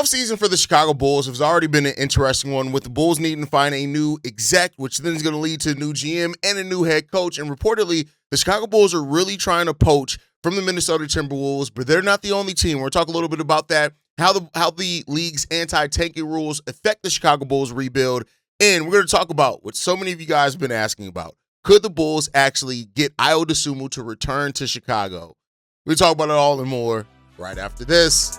offseason for the Chicago Bulls has already been an interesting one, with the Bulls needing to find a new exec, which then is going to lead to a new GM and a new head coach. And reportedly, the Chicago Bulls are really trying to poach from the Minnesota Timberwolves, but they're not the only team. We're talking a little bit about that, how the league's anti-tanking rules affect the Chicago Bulls rebuild. And we're going to talk about what so many of you guys have been asking about. Could the Bulls actually get Ayo Dosunmu to return to Chicago? We'll talk about it all and more right after this.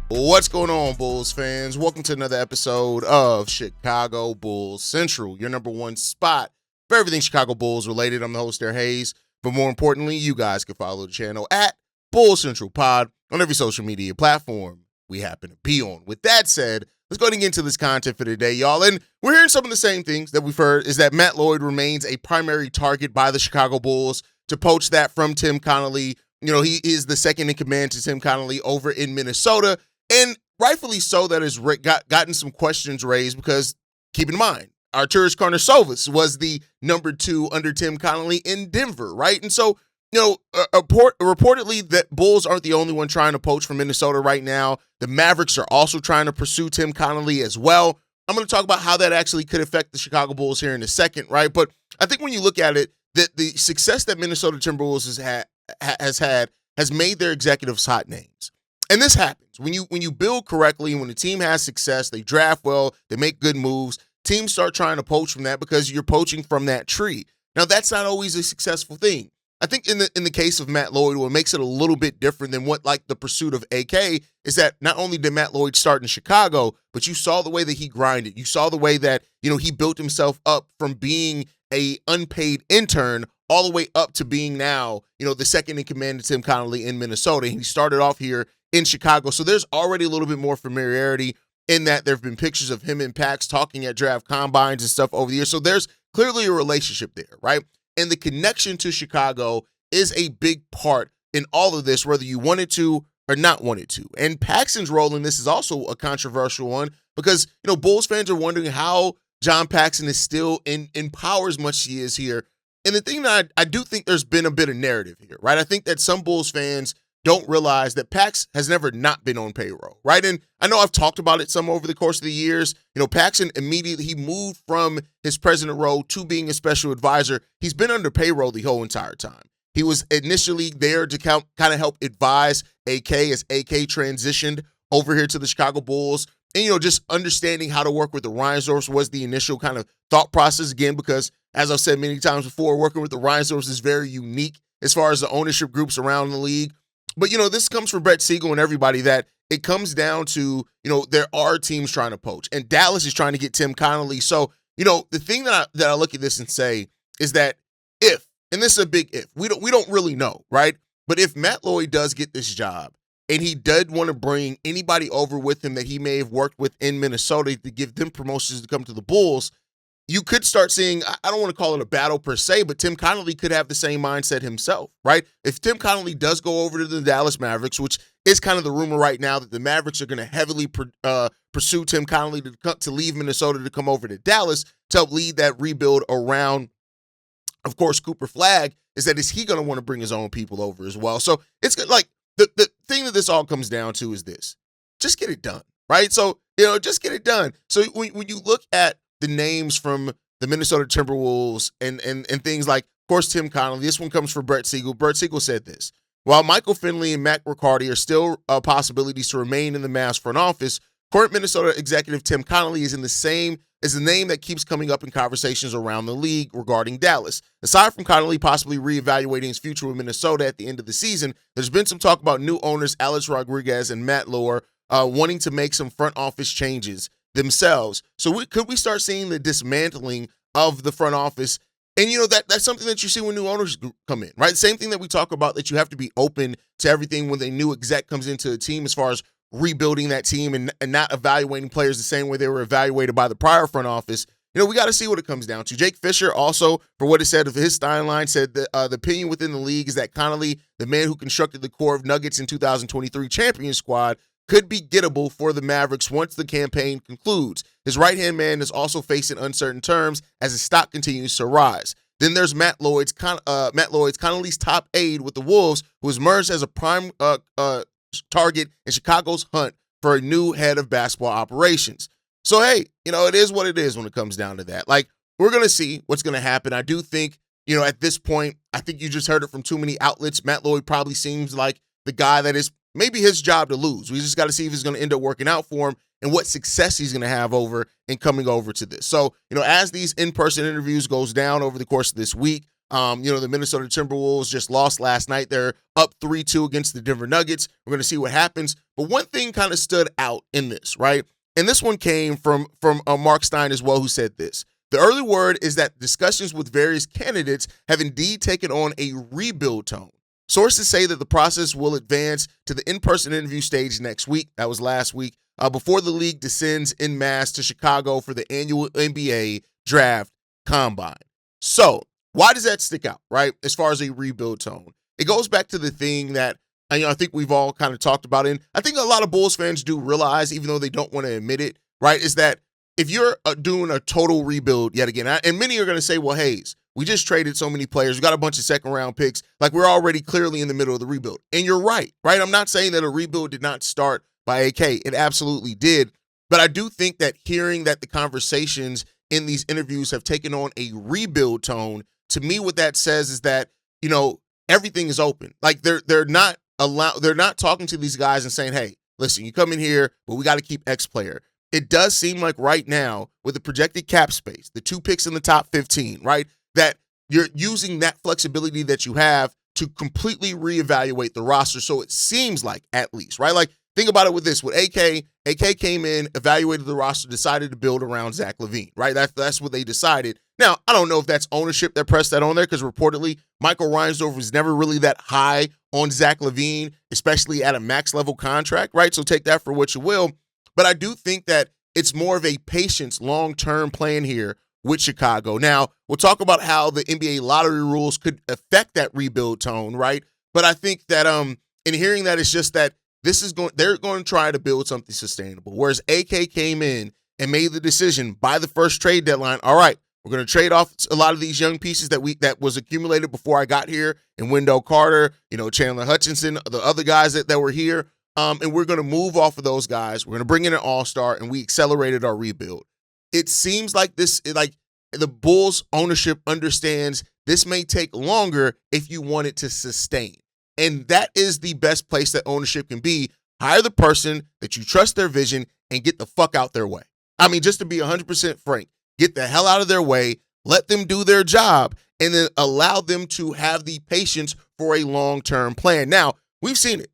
What's going on, Bulls fans? Welcome to another episode of Chicago Bulls Central, your number one spot for everything Chicago Bulls related. I'm the host there, Haize. But more importantly, you guys can follow the channel at Bulls Central Pod on every social media platform we happen to be on. With that said, let's go ahead and get into this content for today, y'all. And we're hearing some of the same things that we've heard, is that Matt Lloyd remains a primary target by the Chicago Bulls to poach that from Tim Connolly. You know, he is the second in command to Tim Connolly over in Minnesota. And rightfully so, that has gotten some questions raised because, keep in mind, Arturas Karnisovas was the number 2 under Tim Connolly in Denver, right? And so, you know, reportedly that Bulls aren't the only one trying to poach from Minnesota right now. The Mavericks are also trying to pursue Tim Connolly as well. I'm going to talk about how that actually could affect the Chicago Bulls here in a second, right? But I think when you look at it, that the success that Minnesota Timberwolves has made their executives hot names. And this happens when you build correctly, when the team has success, they draft well, they make good moves, teams start trying to poach from that because you're poaching from that tree. Now, that's not always a successful thing. I think in the case of Matt Lloyd, what makes it a little bit different than what, like, the pursuit of AK is that not only did Matt Lloyd start in Chicago, but you saw the way that he grinded. You saw the way that, you know, he built himself up from being a unpaid intern all the way up to being now, you know, the second in command to Tim Connolly in Minnesota. And he started off here in Chicago. So there's already a little bit more familiarity in that. There have been pictures of him and Pax talking at draft combines and stuff over the years. So there's clearly a relationship there, right? And the connection to Chicago is a big part in all of this, whether you wanted to or not wanted to. And Paxson's role in this is also a controversial one because, you know, Bulls fans are wondering how John Paxson is still in power as much as he is here. And the thing that I do think there's been a bit of narrative here, right? I think that some Bulls fans don't realize that Pax has never not been on payroll, right? And I know I've talked about it some over the course of the years. You know, Paxson immediately, he moved from his president role to being a special advisor. He's been under payroll the whole entire time. He was initially there to kind of help advise AK as AK transitioned over here to the Chicago Bulls. And, you know, just understanding how to work with the Reinsdorfs was the initial kind of thought process, again, because as I've said many times before, working with the Reinsdorfs is very unique as far as the ownership groups around the league. But, you know, this comes from Brett Siegel and everybody, that it comes down to, you know, there are teams trying to poach, and Dallas is trying to get Tim Connolly. So, you know, the thing that I look at this and say is that if, and this is a big if, we don't really know, right? But if Matt Lloyd does get this job and he did want to bring anybody over with him that he may have worked with in Minnesota to give them promotions to come to the Bulls, you could start seeing, I don't want to call it a battle per se, but Tim Connolly could have the same mindset himself, right? If Tim Connolly does go over to the Dallas Mavericks, which is kind of the rumor right now that the Mavericks are going to heavily pursue Tim Connolly to leave Minnesota to come over to Dallas to help lead that rebuild around, of course, Cooper Flagg, is he going to want to bring his own people over as well? So it's like the thing that this all comes down to is this: just get it done, right? So, you know, just get it done. So when you look at the names from the Minnesota Timberwolves and things like, of course, Tim Connolly. This one comes from Brett Siegel. Brett Siegel said this: while Michael Finley and Matt Riccardi are still possibilities to remain in the Mavs front office, current Minnesota executive Tim Connolly is the name that keeps coming up in conversations around the league regarding Dallas. Aside from Connolly possibly reevaluating his future with Minnesota at the end of the season, there's been some talk about new owners Alex Rodriguez and Matt Lloyd wanting to make some front office changes themselves. So could we start seeing the dismantling of the front office? And, you know, that's something that you see when new owners come in, right? Same thing that we talk about, that you have to be open to everything when a new exec comes into a team as far as rebuilding that team and not evaluating players the same way they were evaluated by the prior front office. We got to see what it comes down to. Jake Fisher also, for what it said of his timeline, said that the opinion within the league is that Connolly, the man who constructed the core of Nuggets in 2023 champion squad, could be gettable for the Mavericks once the campaign concludes. His right-hand man is also facing uncertain terms as his stock continues to rise. Then there's Matt Lloyd's Connolly's top aide with the Wolves, who has emerged as a prime target in Chicago's hunt for a new head of basketball operations. So, hey, it is what it is when it comes down to that. Like, we're going to see what's going to happen. I do think, at this point, I think you just heard it from too many outlets. Matt Lloyd probably seems like the guy that is maybe his job to lose. We just got to see if it's going to end up working out for him and what success he's going to have over and coming over to this. So, as these in-person interviews goes down over the course of this week, the Minnesota Timberwolves just lost last night. They're up 3-2 against the Denver Nuggets. We're going to see what happens. But one thing kind of stood out in this, right? And this one came from Mark Stein as well, who said this. The early word is that discussions with various candidates have indeed taken on a rebuild tone. Sources say that the process will advance to the in-person interview stage next week. That was last week, before the league descends en masse to Chicago for the annual NBA draft combine. So why does that stick out, right, as far as a rebuild tone? It goes back to the thing that I think we've all kind of talked about, and I think a lot of Bulls fans do realize, even though they don't want to admit it, right, is that if you're doing a total rebuild yet again, and many are going to say, well, Haize, we just traded so many players. We got a bunch of second-round picks. Like, we're already clearly in the middle of the rebuild. And you're right? I'm not saying that a rebuild did not start by AK. It absolutely did. But I do think that hearing that the conversations in these interviews have taken on a rebuild tone, to me what that says is that, everything is open. Like, they're not talking to these guys and saying, hey, listen, you come in here, but we got to keep X player. It does seem like right now, with the projected cap space, the 2 picks in the top 15, right, that you're using that flexibility that you have to completely reevaluate the roster. So it seems like, at least, right? Like, think about it with this. With AK came in, evaluated the roster, decided to build around Zach LaVine, right? That's what they decided. Now, I don't know if that's ownership that pressed that on there, because reportedly Michael Reinsdorf was never really that high on Zach LaVine, especially at a max level contract, right? So take that for what you will. But I do think that it's more of a patience, long-term plan here with Chicago. Now, we'll talk about how the NBA lottery rules could affect that rebuild tone, right? But I think that in hearing that, it's just that they're going to try to build something sustainable. Whereas AK came in and made the decision by the first trade deadline, all right, we're going to trade off a lot of these young pieces that was accumulated before I got here, and Wendell Carter, Chandler Hutchinson, the other guys that were here, and we're going to move off of those guys. We're going to bring in an all-star, and we accelerated our rebuild. It seems like the Bulls ownership understands this may take longer if you want it to sustain. And that is the best place that ownership can be. Hire the person that you trust their vision and get the fuck out their way. I mean, just to be 100% frank, get the hell out of their way, let them do their job, and then allow them to have the patience for a long-term plan. Now, we've seen it.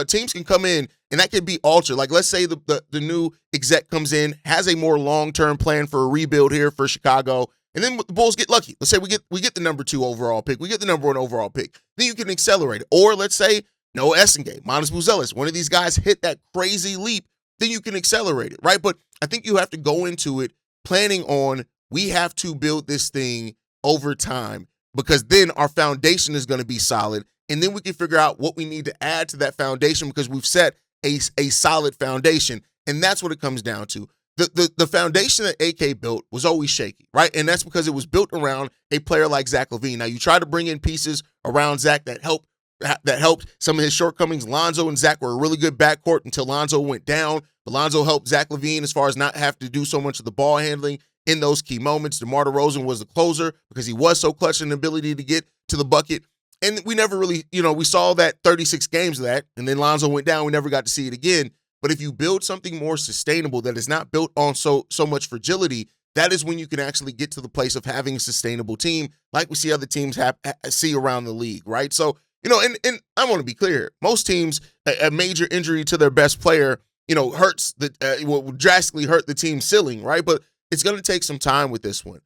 Teams can come in, and that can be altered. Like, let's say the new exec comes in, has a more long-term plan for a rebuild here for Chicago, and then the Bulls get lucky. Let's say we get the number 2 overall pick. We get the number 1 overall pick. Then you can accelerate it. Or let's say Noah Essengate, Manas Buzelis, one of these guys hit that crazy leap, then you can accelerate it, right? But I think you have to go into it planning on, we have to build this thing over time, because then our foundation is going to be solid, and then we can figure out what we need to add to that foundation, because we've set a solid foundation, and that's what it comes down to. The foundation that AK built was always shaky, right? And that's because it was built around a player like Zach LaVine. Now, you try to bring in pieces around Zach that helped some of his shortcomings. Lonzo and Zach were a really good backcourt until Lonzo went down. But Lonzo helped Zach LaVine as far as not have to do so much of the ball handling in those key moments. DeMar DeRozan was the closer because he was so clutch in the ability to get to the bucket. And we never really, we saw that 36 games of that, and then Lonzo went down. We never got to see it again. But if you build something more sustainable that is not built on so much fragility, that is when you can actually get to the place of having a sustainable team, like we see other teams see around the league, right? So, and I want to be clear, most teams, a major injury to their best player, hurts will drastically hurt the team's ceiling, right? But it's going to take some time with this one.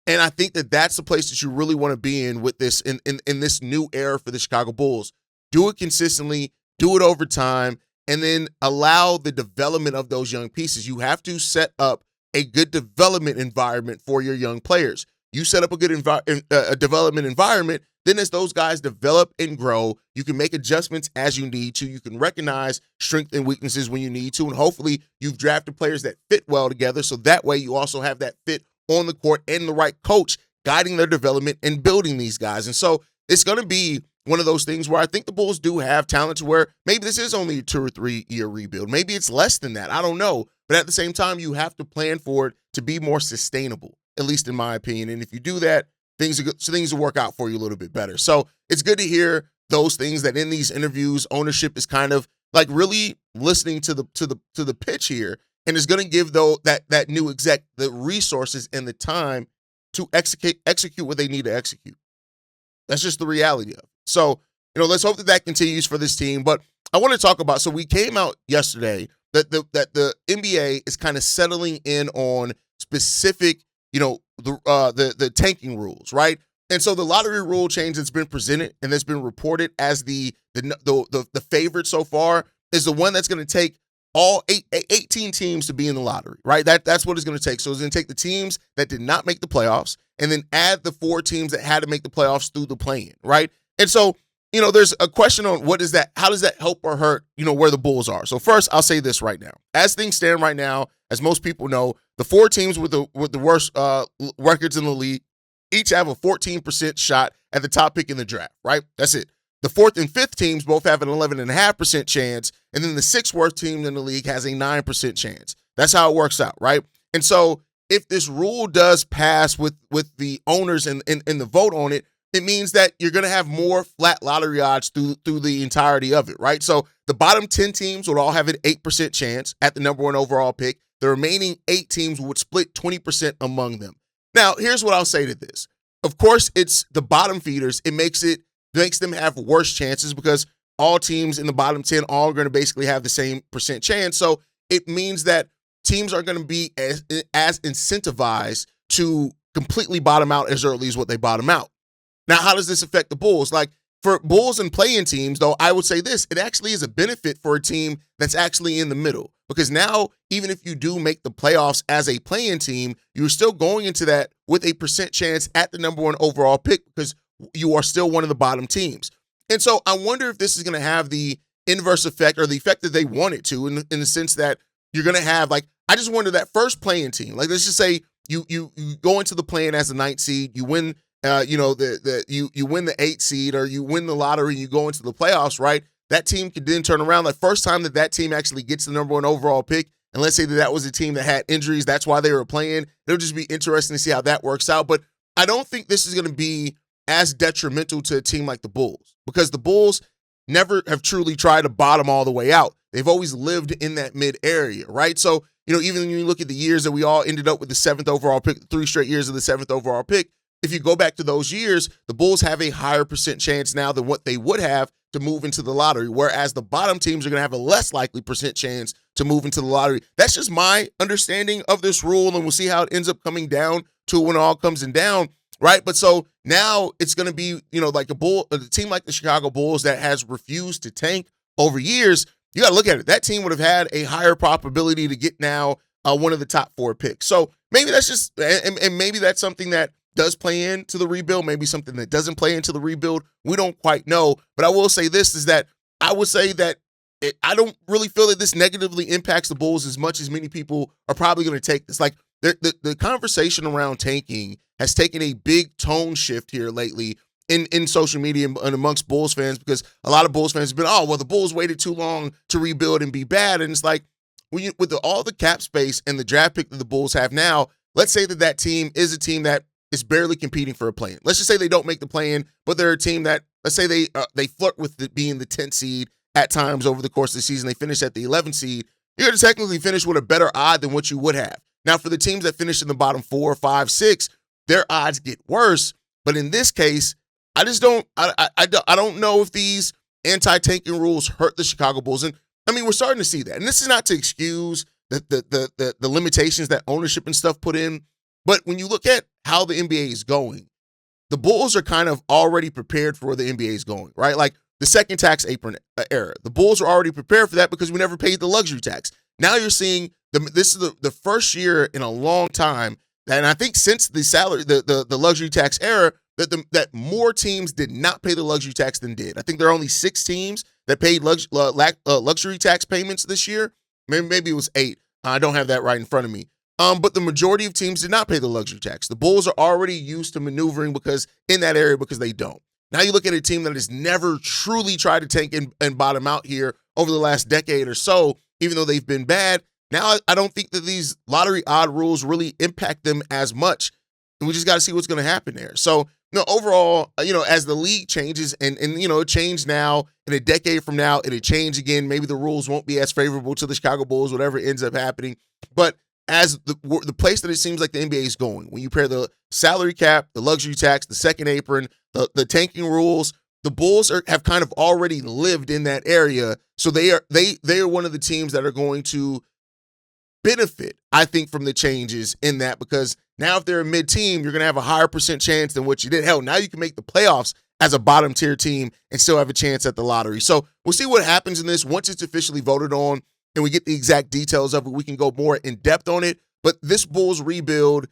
And I think that that's the place that you really want to be in with this, in this new era for the Chicago Bulls. Do it consistently, do it over time, and then allow the development of those young pieces. You have to set up a good development environment for your young players. You set up a good development environment, then as those guys develop and grow, you can make adjustments as you need to. You can recognize strengths and weaknesses when you need to, and hopefully you've drafted players that fit well together, so that way you also have that fit on the court and the right coach guiding their development and building these guys. And so it's going to be one of those things where I think the Bulls do have talent to where maybe this is only a 2 or 3 year rebuild. Maybe it's less than that. I don't know. But at the same time, you have to plan for it to be more sustainable, at least in my opinion. And if you do that, things will work out for you a little bit better. So it's good to hear those things, that in these interviews, ownership is kind of like really listening to the pitch here, and is going to give that new exec the resources and the time to execute what they need to execute. That's just the reality of it. So, let's hope that continues for this team. But I want to talk about, so we came out yesterday that the NBA is kind of settling in on specific, the tanking rules, right? And so the lottery rule change that's been presented and that's been reported as the favorite so far is the one that's going to take all 18 teams to be in the lottery, right? That's what it's going to take. So it's going to take the teams that did not make the playoffs and then add the 4 teams that had to make the playoffs through the play-in, right? And so, there's a question on how does that help or hurt, where the Bulls are. So first, I'll say this right now. As things stand right now, as most people know, the 4 teams with the worst records in the league each have a 14% shot at the top pick in the draft, right? That's it. The 4th and 5th teams both have an 11.5% chance, and then the 6th worst team in the league has a 9% chance. That's how it works out, right? And so if this rule does pass with the owners and the vote on it, it means that you're going to have more flat lottery odds through the entirety of it, right? So the bottom 10 teams would all have an 8% chance at the number 1 overall pick. The remaining 8 teams would split 20% among them. Now, here's what I'll say to this. Of course, it's the bottom feeders. It makes them have worse chances because all teams in the bottom 10 all are going to basically have the same percent chance. So it means that teams are going to be as incentivized to completely bottom out as early as what they bottom out. Now, how does this affect the Bulls? Like, for Bulls and play-in teams, though, I would say this. It actually is a benefit for a team that's actually in the middle. Because now, even if you do make the playoffs as a play-in team, you're still going into that with a percent chance at the number 1 overall pick because you are still one of the bottom teams. And so I wonder if this is going to have the inverse effect or the effect that they want it to in the sense that you're going to have, like, I just wonder that first play-in team. Like, let's just say you go into the play-in as the 9th seed, you win you win the 8th seed or you win the lottery and you go into the playoffs, right? That team could then turn around. Like, first time that team actually gets the number 1 overall pick, and let's say that was a team that had injuries, that's why they were playing. It'll just be interesting to see how that works out. But I don't think this is going to be as detrimental to a team like the Bulls because the Bulls never have truly tried to bottom all the way out. They've always lived in that mid area, right? So, even when you look at the years that we all ended up with the 7th overall pick, 3 straight years of the 7th overall pick, if you go back to those years, the Bulls have a higher percent chance now than what they would have to move into the lottery, whereas the bottom teams are going to have a less likely percent chance to move into the lottery. That's just my understanding of this rule, and we'll see how it ends up coming down to when it all comes down, right? But so now it's going to be, like a team like the Chicago Bulls that has refused to tank over years. You got to look at it. That team would have had a higher probability to get now one of the top 4 picks. So maybe that's just, and maybe that's something that does play into the rebuild, maybe something that doesn't play into the rebuild. We don't quite know. But I will say this is that I would say that I don't really feel that this negatively impacts the Bulls as much as many people are probably going to take this. Like the conversation around tanking has taken a big tone shift here lately in social media and amongst Bulls fans because a lot of Bulls fans have been, the Bulls waited too long to rebuild and be bad. And it's like, with all the cap space and the draft pick that the Bulls have now, let's say that team is a team that is barely competing for a play-in. Let's just say they don't make the play-in, but they're a team that, let's say they flirt with being the 10th seed at times over the course of the season. They finish at the 11th seed. You're going to technically finish with a better odd than what you would have. Now, for the teams that finish in the bottom 4, 5, 6, their odds get worse. But in this case, I just don't know if these anti-tanking rules hurt the Chicago Bulls. And I mean, we're starting to see that. And this is not to excuse the limitations that ownership and stuff put in. But when you look at how the NBA is going, the Bulls are kind of already prepared for where the NBA is going, right? Like, the second tax apron era. The Bulls were already prepared for that because we never paid the luxury tax. Now you're seeing this is the first year in a long time, and I think since the luxury tax era, that more teams did not pay the luxury tax than did. I think there are only 6 teams that paid luxury tax payments this year. Maybe it was 8. I don't have that right in front of me. But the majority of teams did not pay the luxury tax. The Bulls are already used to maneuvering in that area because they don't. Now you look at a team that has never truly tried to tank and bottom out here over the last decade or so, even though they've been bad. Now I don't think that these lottery odd rules really impact them as much. And we just got to see what's going to happen there. So, overall, as the league changes and it changed now, in a decade from now, it'll change again. Maybe the rules won't be as favorable to the Chicago Bulls, whatever ends up happening. But as the place that it seems like the NBA is going, when you pair the salary cap, the luxury tax, the second apron, the tanking rules, the Bulls have kind of already lived in that area. So they are one of the teams that are going to benefit, I think, from the changes in that, because now if they're a mid-team, you're going to have a higher % chance than what you did. Hell, now you can make the playoffs as a bottom-tier team and still have a chance at the lottery. So we'll see what happens in this once it's officially voted on and we get the exact details of it. We can go more in depth on it. But this Bulls rebuild,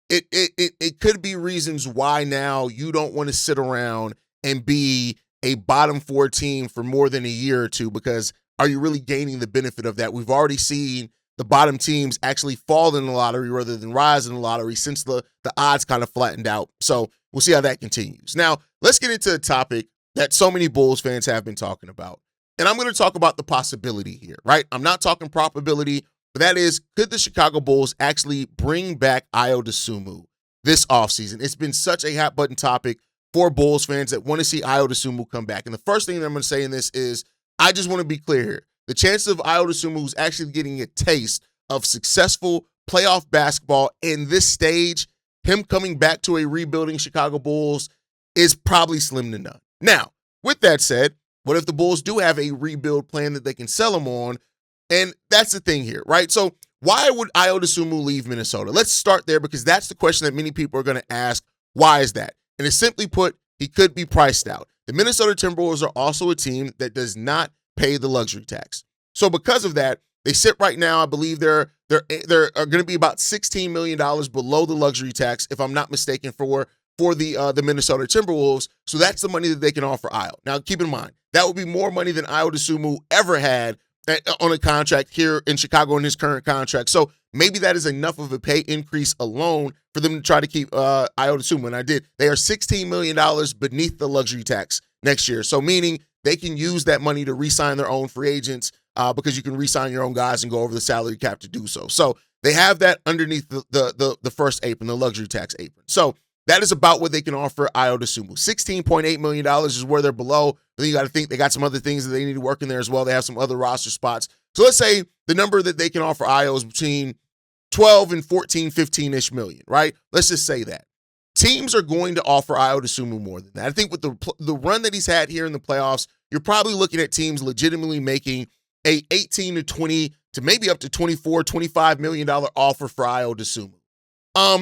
it could be reasons why now you don't want to sit around and be a bottom 4 team for more than a year or two, because are you really gaining the benefit of that? We've already seen the bottom teams actually fall in the lottery rather than rise in the lottery since the odds kind of flattened out. So we'll see how that continues. Now, let's get into a topic that so many Bulls fans have been talking about. And I'm going to talk about the possibility here, right? I'm not talking probability, but that is, could the Chicago Bulls actually bring back Ayo Dosunmu this offseason? It's been such a hot button topic for Bulls fans that want to see Ayo Dosunmu come back. And the first thing that I'm going to say in this is, I just want to be clear here. The chances of Ayo Dosunmu actually getting a taste of successful playoff basketball in this stage, him coming back to a rebuilding Chicago Bulls, is probably slim to none. Now, with that said, what if the Bulls do have a rebuild plan that they can sell him on? And that's the thing here, right? So why would Ayo Dosunmu leave Minnesota? Let's start there, because that's the question that many people are going to ask. Why is that? And it's simply put, he could be priced out. The Minnesota Timberwolves are also a team that does not pay the luxury tax. So because of that, they sit right now, I believe they're going to be about $16 million below the luxury tax, if I'm not mistaken, for the Minnesota Timberwolves. So that's the money that they can offer Ayo. Now, keep in mind, that would be more money than Ayo Dosunmu ever had on a contract here in Chicago in his current contract. So maybe that is enough of a pay increase alone for them to try to keep Ayo Dosunmu. And they are $16 million beneath the luxury tax next year. So meaning they can use that money to re-sign their own free agents, because you can re-sign your own guys and go over the salary cap to do so. So they have that underneath the first apron, the luxury tax apron. So that is about what they can offer Ayo Dosunmu. $16.8 million is where they're below. But then you got to think they got some other things that they need to work in there as well. They have some other roster spots. So let's say the number that they can offer Ayo is between 12 and 14, 15-ish million, right? Let's just say that. Teams are going to offer Ayo Dosunmu more than that. I think with the run that he's had here in the playoffs, you're probably looking at teams legitimately making a 18 to 20 to maybe up to 24, $25 million offer for Ayo Dosunmu.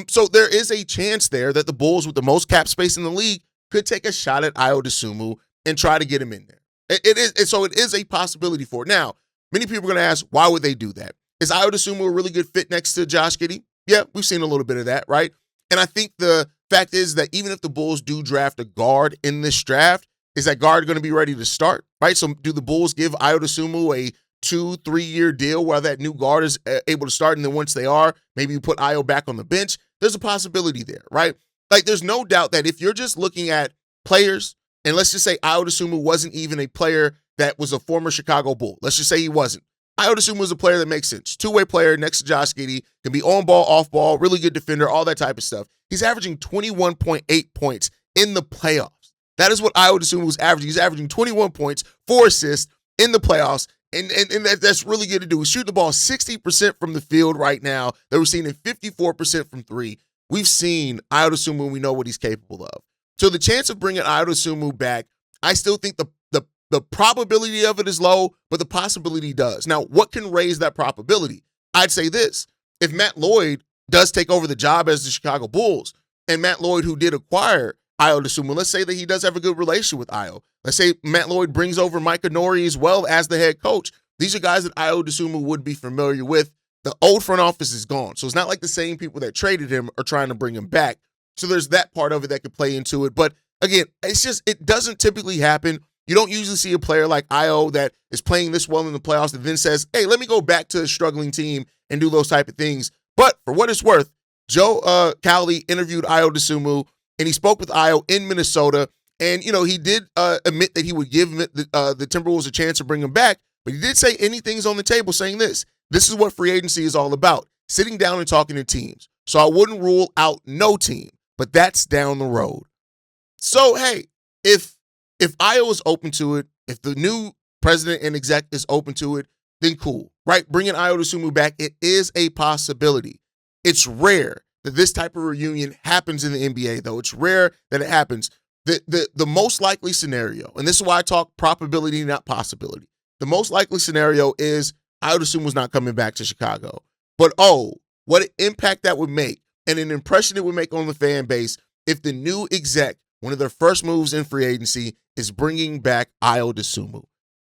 So there is a chance there that the Bulls, with the most cap space in the league, could take a shot at Ayo Dosunmu and try to get him in there. It is a possibility for it. Now, many people are going to ask, why would they do that? Is Ayo Dosunmu a really good fit next to Josh Giddey? Yeah, we've seen a little bit of that, right? And I think the fact is that even if the Bulls do draft a guard in this draft, is that guard going to be ready to start, right? So do the Bulls give Ayo Dosunmu a 2-3 year deal while that new guard is able to start, and then once they are, maybe you put Ayo back on the bench? There's a possibility there, right? Like, there's no doubt that if you're just looking at players, and let's just say Ayo Dosunmu wasn't even a player that was a former Chicago Bull. Let's just say he wasn't. Ayo Dosunmu was a player that makes sense. Two-way player next to Josh Giddey, can be on ball, off ball, really good defender, all that type of stuff. He's averaging 21.8 points in the playoffs. That is what Ayo Dosunmu was averaging. He's averaging 21 points, 4 assists in the playoffs. And that's really good to do. He's shooting the ball 60% from the field right now. That we're seeing 54% from 3. We've seen Ayo Dosunmu, and we know what he's capable of. So the chance of bringing Ayo Dosunmu back, I still think the probability of it is low, but the possibility does. Now, what can raise that probability? I'd say this. If Matt Lloyd does take over the job as the Chicago Bulls, and Matt Lloyd, who did acquire Ayo Dosunmu. Let's say that he does have a good relationship with Ayo. Let's say Matt Lloyd brings over Micah Nori as well as the head coach. These are guys that Ayo Dosunmu would be familiar with. The old front office is gone. So it's not like the same people that traded him are trying to bring him back. So there's that part of it that could play into it. But again, it doesn't typically happen. You don't usually see a player like Ayo that is playing this well in the playoffs that then says, hey, let me go back to a struggling team and do those type of things. But for what it's worth, Joe Cowley interviewed Ayo Dosunmu, and he spoke with Ayo in Minnesota. And, he did admit that he would give the Timberwolves a chance to bring him back. But he did say anything's on the table saying this. This is what free agency is all about, sitting down and talking to teams. So I wouldn't rule out no team, but that's down the road. So, hey, if Ayo is open to it, if the new president and exec is open to it, then cool, right? Bringing Ayo Dosunmu back, it is a possibility. It's rare that this type of reunion happens in the NBA, though. It's rare that it happens. The most likely scenario, and this is why I talk probability, not possibility. The most likely scenario is Ayo Dosunmu's not coming back to Chicago. But, what an impact that would make and an impression it would make on the fan base if the new exec, one of their first moves in free agency, is bringing back Ayo Dosunmu.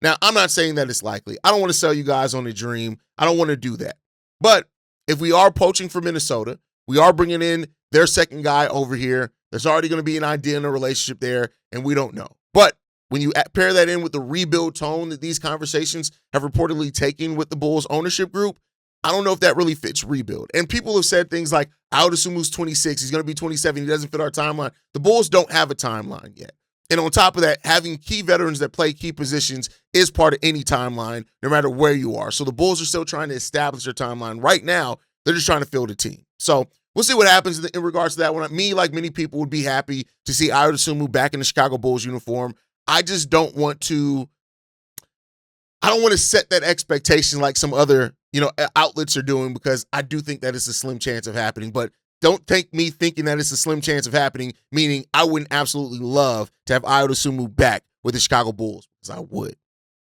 Now, I'm not saying that it's likely. I don't want to sell you guys on a dream. I don't want to do that. But if we are poaching for Minnesota, we are bringing in their second guy over here. There's already going to be an idea in a relationship there, and we don't know. But when you pair that in with the rebuild tone that these conversations have reportedly taken with the Bulls ownership group, I don't know if that really fits rebuild. And people have said things like, Ayo Dosunmu's 26, he's going to be 27, he doesn't fit our timeline. The Bulls don't have a timeline yet. And on top of that, having key veterans that play key positions is part of any timeline, no matter where you are. So the Bulls are still trying to establish their timeline. Right now, they're just trying to field a team. So we'll see what happens in regards to that one. Me, like many people, would be happy to see Ayo Dosunmu back in the Chicago Bulls uniform. I just don't want to set that expectation like some other, outlets are doing, because I do think that it's a slim chance of happening. But don't take me thinking that it's a slim chance of happening, meaning I wouldn't absolutely love to have Ayo Dosunmu back with the Chicago Bulls, because I would.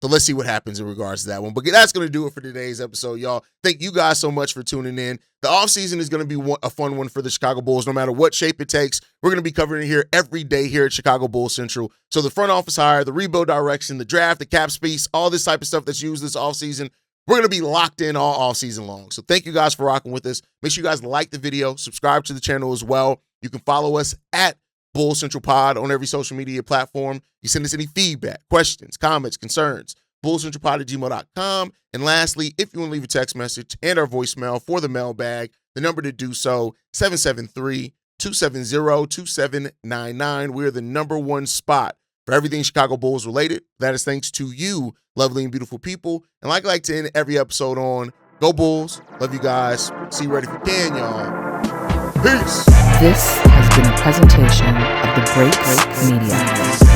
So let's see what happens in regards to that one. But that's going to do it for today's episode, y'all. Thank you guys so much for tuning in. The offseason is going to be a fun one for the Chicago Bulls, no matter what shape it takes. We're going to be covering it here every day here at Chicago Bulls Central. So the front office hire, the rebuild direction, the draft, the cap space, all this type of stuff that's used this offseason, we're going to be locked in all offseason long. So thank you guys for rocking with us. Make sure you guys like the video, subscribe to the channel as well. You can follow us at Bulls Central Pod on every social media platform. You send us any feedback, questions, comments, concerns, bullcentralpod@gmail.com. And lastly, if you want to leave a text message and our voicemail for the mailbag, the number to do so, 773-270-2799. We're the #1 spot for everything Chicago Bulls related. That is thanks to you, lovely and beautiful people. And like I like to end every episode on, go Bulls. Love you guys. See you right if you can, y'all. Peace. This has been a presentation of the Break Media.